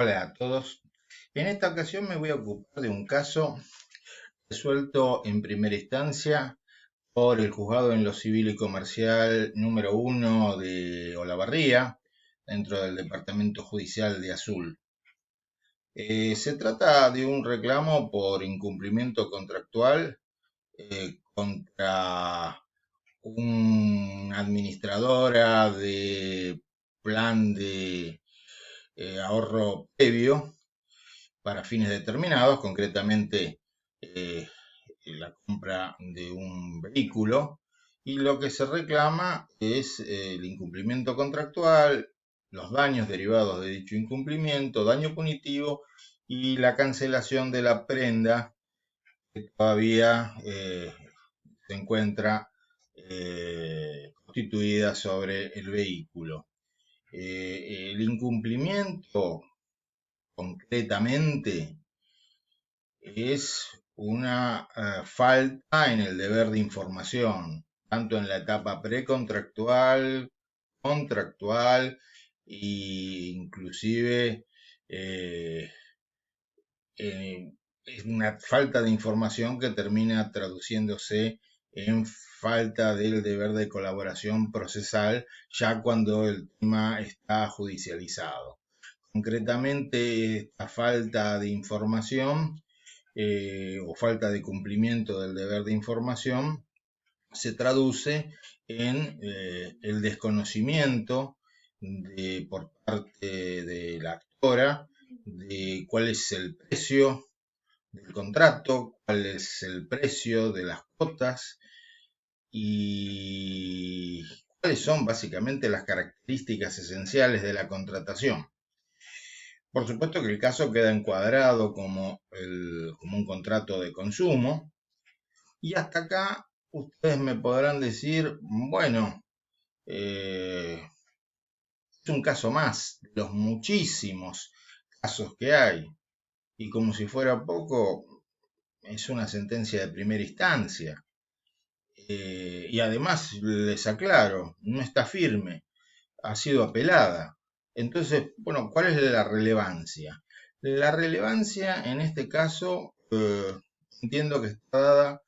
Hola a todos. En esta ocasión me voy a ocupar de un caso resuelto en primera instancia por el Juzgado en lo Civil y Comercial número 1 de Olavarría, dentro del Departamento Judicial de Azul. Se trata de un reclamo por incumplimiento contractual contra una administradora de plan de ahorro previo para fines determinados, concretamente eh, la compra de un vehículo, y lo que se reclama es el incumplimiento contractual, los daños derivados de dicho incumplimiento, daño punitivo y la cancelación de la prenda que todavía se encuentra constituida sobre el vehículo. El incumplimiento concretamente es una falta en el deber de información, tanto en la etapa precontractual, contractual e inclusive eh, es una falta de información que termina traduciéndose en falta del deber de colaboración procesal ya cuando el tema está judicializado. Concretamente, esta falta de información o falta de cumplimiento del deber de información se traduce en el desconocimiento por parte de la actora de cuál es el precio del contrato, cuál es el precio de las cuotas y cuáles son básicamente las características esenciales de la contratación. Por supuesto que el caso queda encuadrado como un contrato de consumo y hasta acá ustedes me podrán decir, bueno, es un caso más de los muchísimos casos que hay y como si fuera poco, es una sentencia de primera instancia. Y además les aclaro, no está firme, ha sido apelada. Entonces, bueno, ¿cuál es la relevancia? La relevancia en este caso entiendo que está dada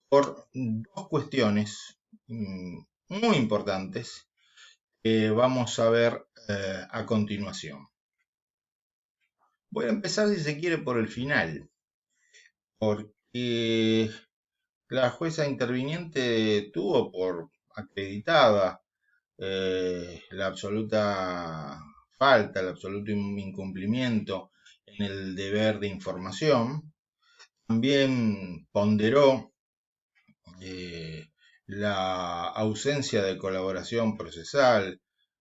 por dos cuestiones muy importantes que vamos a ver a continuación. Voy a empezar, si se quiere, por el final, porque la jueza interviniente tuvo por acreditada la absoluta falta, el absoluto incumplimiento en el deber de información. También ponderó la ausencia de colaboración procesal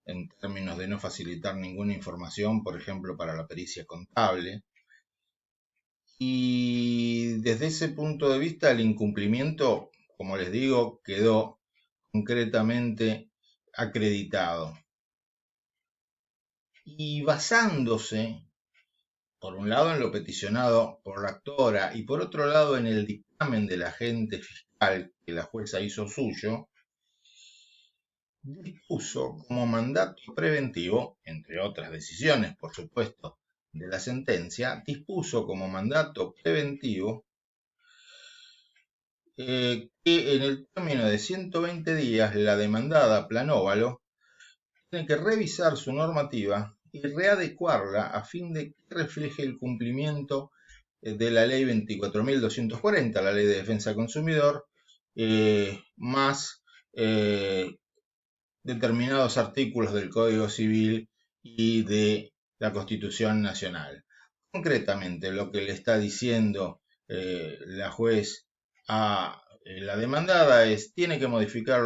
en términos de no facilitar ninguna información, por ejemplo, para la pericia contable. Y desde ese punto de vista, el incumplimiento, como les digo, quedó concretamente acreditado. Y basándose, por un lado, en lo peticionado por la actora y por otro lado, en el dictamen del agente fiscal que la jueza hizo suyo, dispuso como mandato preventivo, entre otras decisiones, por supuesto, de la sentencia, dispuso como mandato preventivo que en el término de 120 días la demandada Planóvalo tiene que revisar su normativa y readecuarla a fin de que refleje el cumplimiento de la ley 24.240, la ley de defensa del consumidor, más determinados artículos del Código Civil y de la Constitución Nacional. Concretamente, lo que le está diciendo la juez a la demandada es, tiene que modificar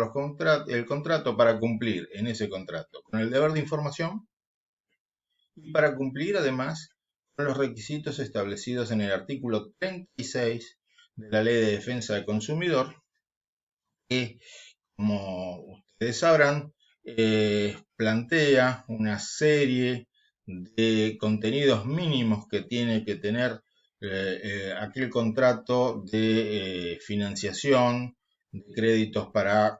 el contrato para cumplir en ese contrato con el deber de información y para cumplir además con los requisitos establecidos en el artículo 36 de la Ley de Defensa del Consumidor, que, como ustedes sabrán, plantea una serie de contenidos mínimos que tiene que tener aquel contrato de financiación de créditos para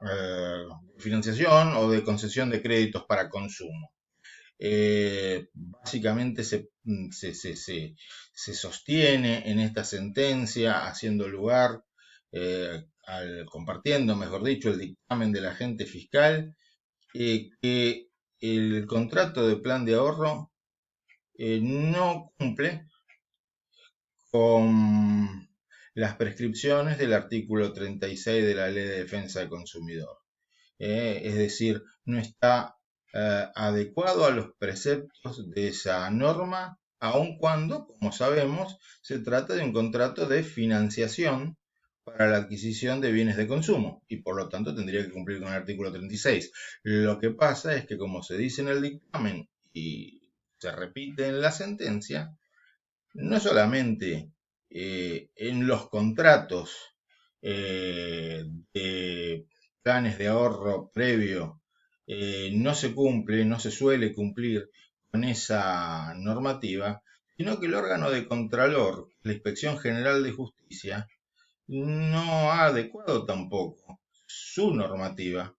financiación o de concesión de créditos para consumo. básicamente se sostiene en esta sentencia, haciendo lugar, compartiendo, mejor dicho, el dictamen del agente fiscal, que el contrato de plan de ahorro no cumple con las prescripciones del artículo 36 de la Ley de Defensa del Consumidor. Es decir, no está adecuado a los preceptos de esa norma, aun cuando, como sabemos, se trata de un contrato de financiación para la adquisición de bienes de consumo y por lo tanto tendría que cumplir con el artículo 36. Lo que pasa es que, como se dice en el dictamen y se repite en la sentencia, no solamente en los contratos de planes de ahorro previo no se cumple, no se suele cumplir con esa normativa, sino que el órgano de Contralor, la Inspección General de Justicia, no ha adecuado tampoco su normativa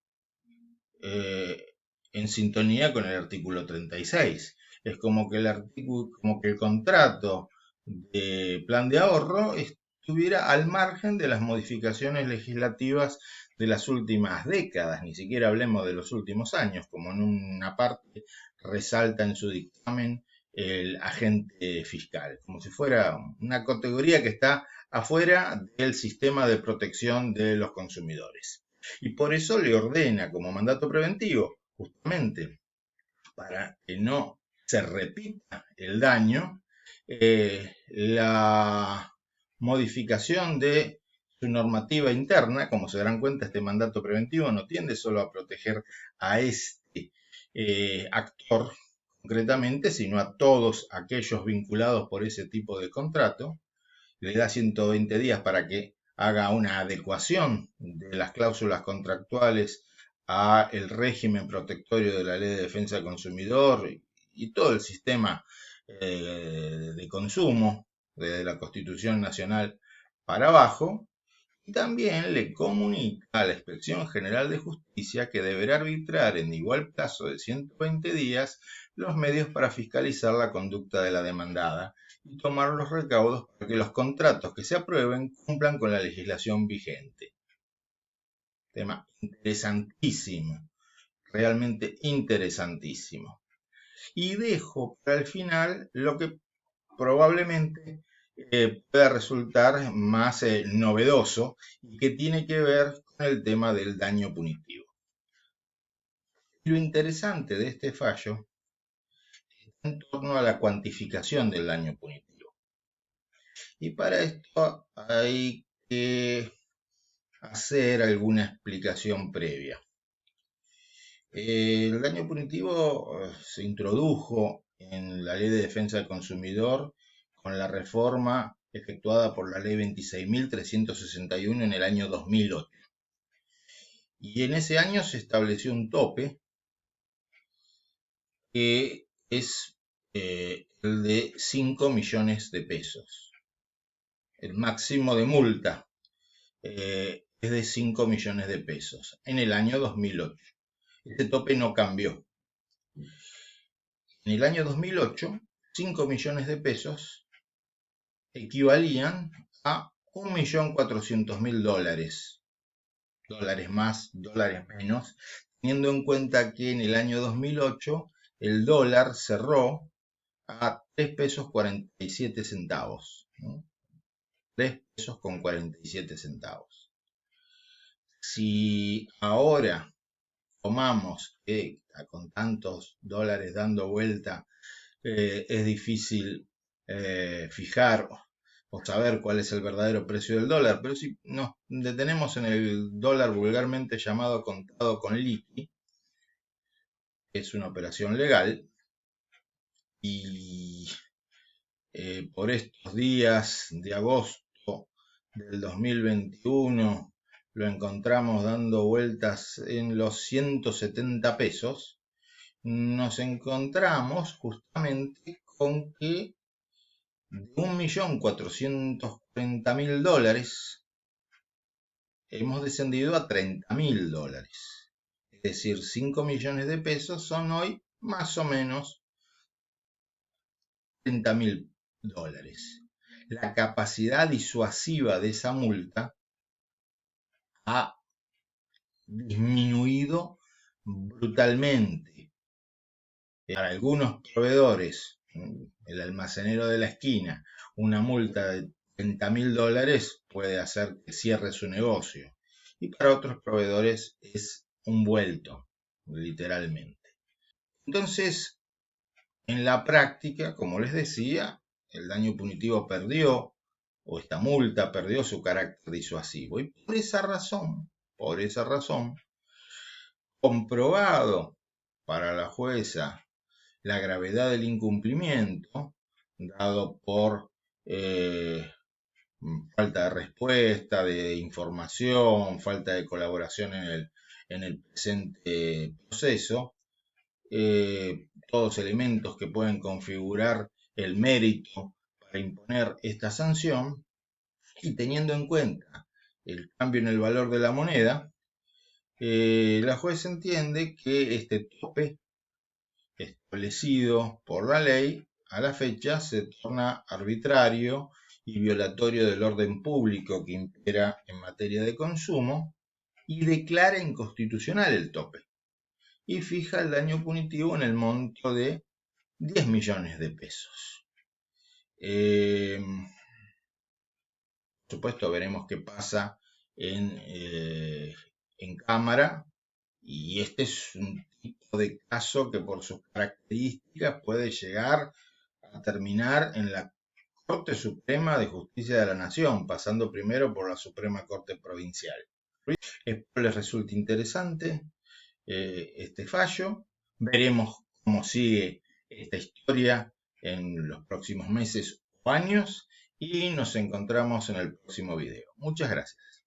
en sintonía con el artículo 36. Es como que el contrato de plan de ahorro estuviera al margen de las modificaciones legislativas de las últimas décadas, ni siquiera hablemos de los últimos años, como en una parte resalta en su dictamen el agente fiscal, como si fuera una categoría que está afuera del sistema de protección de los consumidores. Y por eso le ordena como mandato preventivo, justamente para que no se repita el daño, la modificación de su normativa interna. Como se darán cuenta, este mandato preventivo no tiende solo a proteger a este actor concretamente, sino a todos aquellos vinculados por ese tipo de contrato. Le da 120 días para que haga una adecuación de las cláusulas contractuales a el régimen protectorio de la Ley de Defensa del Consumidor y todo el sistema de consumo desde la Constitución Nacional para abajo. Y también le comunica a la Inspección General de Justicia que deberá arbitrar en igual plazo de 120 días los medios para fiscalizar la conducta de la demandada y tomar los recaudos para que los contratos que se aprueben cumplan con la legislación vigente. Tema interesantísimo, realmente interesantísimo. Y dejo para el final lo que probablemente pueda resultar más novedoso y que tiene que ver con el tema del daño punitivo. Lo interesante de este fallo está en torno a la cuantificación del daño punitivo. Y para esto hay que hacer alguna explicación previa. El daño punitivo se introdujo en la Ley de Defensa del Consumidor con la reforma efectuada por la Ley 26.361 en el año 2008. Y en ese año se estableció un tope que es el de 5 millones de pesos. El máximo de multa es de 5 millones de pesos en el año 2008. Este tope no cambió. En el año 2008, 5 millones de pesos equivalían a 1.400.000 dólares. Dólares más, dólares menos, teniendo en cuenta que en el año 2008 el dólar cerró a 3 pesos 47 centavos. ¿No? 3 pesos con 47 centavos. Si ahora tomamos que con tantos dólares dando vuelta es difícil fijar o saber cuál es el verdadero precio del dólar, pero si nos detenemos en el dólar vulgarmente llamado contado con liqui, es una operación legal y por estos días de agosto del 2021 lo encontramos dando vueltas en los 170 pesos, nos encontramos justamente con que de 1.440.000 dólares hemos descendido a 30.000 dólares. Es decir, 5 millones de pesos son hoy más o menos $30.000. La capacidad disuasiva de esa multa ha disminuido brutalmente. Para algunos proveedores, el almacenero de la esquina, una multa de $30.000 puede hacer que cierre su negocio. Y para otros proveedores es un vuelto, literalmente. Entonces, en la práctica, como les decía, el daño punitivo perdió, o esta multa perdió su carácter disuasivo. Y por esa razón, comprobado para la jueza la gravedad del incumplimiento, dado por falta de respuesta, de información, falta de colaboración en el presente proceso, todos elementos que pueden configurar el mérito para imponer esta sanción, y teniendo en cuenta el cambio en el valor de la moneda, la jueza entiende que este tope establecido por la ley a la fecha se torna arbitrario y violatorio del orden público que impera en materia de consumo, y declara inconstitucional el tope y fija el daño punitivo en el monto de 10 millones de pesos. Por supuesto, veremos qué pasa en Cámara, y este es un tipo de caso que por sus características puede llegar a terminar en la Corte Suprema de Justicia de la Nación, pasando primero por la Suprema Corte Provincial. Espero les resulte interesante este fallo. Veremos cómo sigue esta historia en los próximos meses o años, y nos encontramos en el próximo video. Muchas gracias.